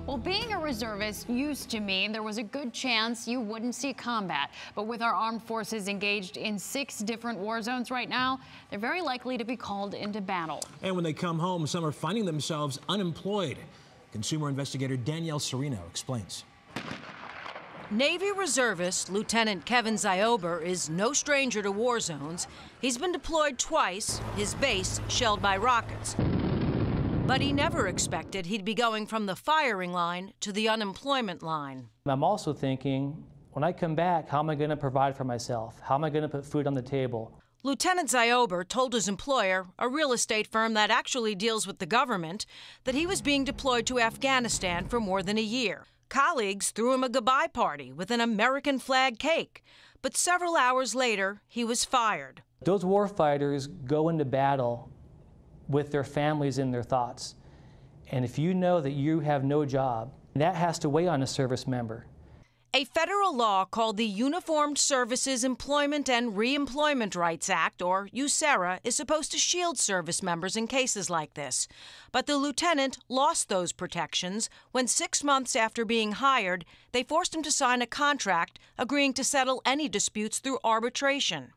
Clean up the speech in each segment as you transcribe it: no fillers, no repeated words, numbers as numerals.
Well, being a reservist used to mean there was a good chance you wouldn't see combat. But with our armed forces engaged in 6 different war zones right now, they're very likely to be called into battle. And when they come home, some are finding themselves unemployed. Consumer investigator Danielle Serino explains. Navy reservist Lieutenant Kevin Ziober is no stranger to war zones. He's been deployed twice, his base shelled by rockets. But he never expected he'd be going from the firing line to the unemployment line. I'm also thinking, when I come back, how am I going to provide for myself? How am I going to put food on the table? Lieutenant Ziober told his employer, a real estate firm that actually deals with the government, that he was being deployed to Afghanistan for more than a year. Colleagues threw him a goodbye party with an American flag cake. But several hours later, he was fired. Those war fighters go into battle with their families in their thoughts. And if you know that you have no job, that has to weigh on a service member. A federal law called the Uniformed Services Employment and Reemployment Rights Act, or USERRA, is supposed to shield service members in cases like this. But the lieutenant lost those protections when 6 months after being hired, they forced him to sign a contract agreeing to settle any disputes through arbitration.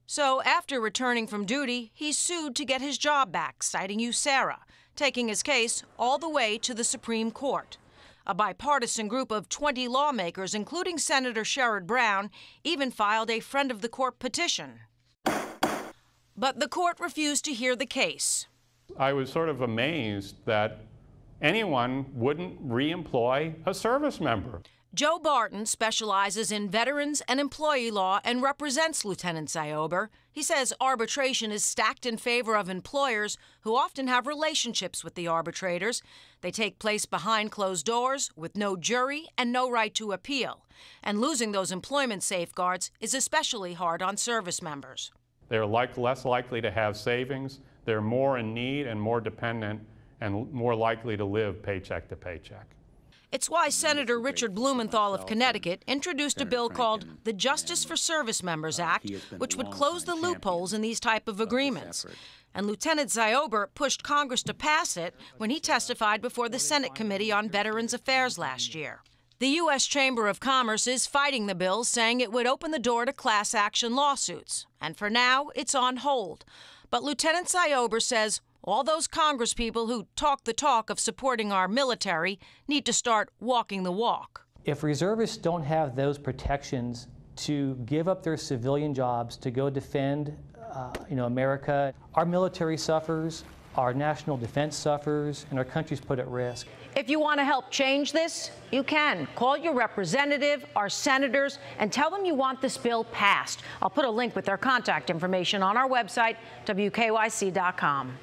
So after returning from duty, he sued to get his job back, citing USERRA, taking his case all the way to the Supreme Court. A bipartisan group of 20 lawmakers, including Senator Sherrod Brown, even filed a friend of the court petition. But the court refused to hear the case. I was sort of amazed that anyone wouldn't re-employ a service member. Joe Barton specializes in veterans and employee law and represents Lieutenant Ziober. He says arbitration is stacked in favor of employers who often have relationships with the arbitrators. They take place behind closed doors with no jury and no right to appeal. And losing those employment safeguards is especially hard on service members. They're less likely to have savings. They're more in need and more dependent and more likely to live paycheck to paycheck. It's why Senator Richard Blumenthal of Connecticut introduced a bill called the Justice for Service Members Act, which would close the loopholes in these type of agreements. And Lieutenant Ziober pushed Congress to pass it when he testified before the Senate Committee on Veterans Affairs last year. The U.S. Chamber of Commerce is fighting the bill, saying it would open the door to class action lawsuits. And for now, it's on hold. But Lieutenant Ziober says all those congresspeople who talk the talk of supporting our military need to start walking the walk. If reservists don't have those protections to give up their civilian jobs to go defend America, our military suffers, our national defense suffers, and our country's put at risk. If you want to help change this, you can. Call your representative, our senators, and tell them you want this bill passed. I'll put a link with their contact information on our website, WKYC.com.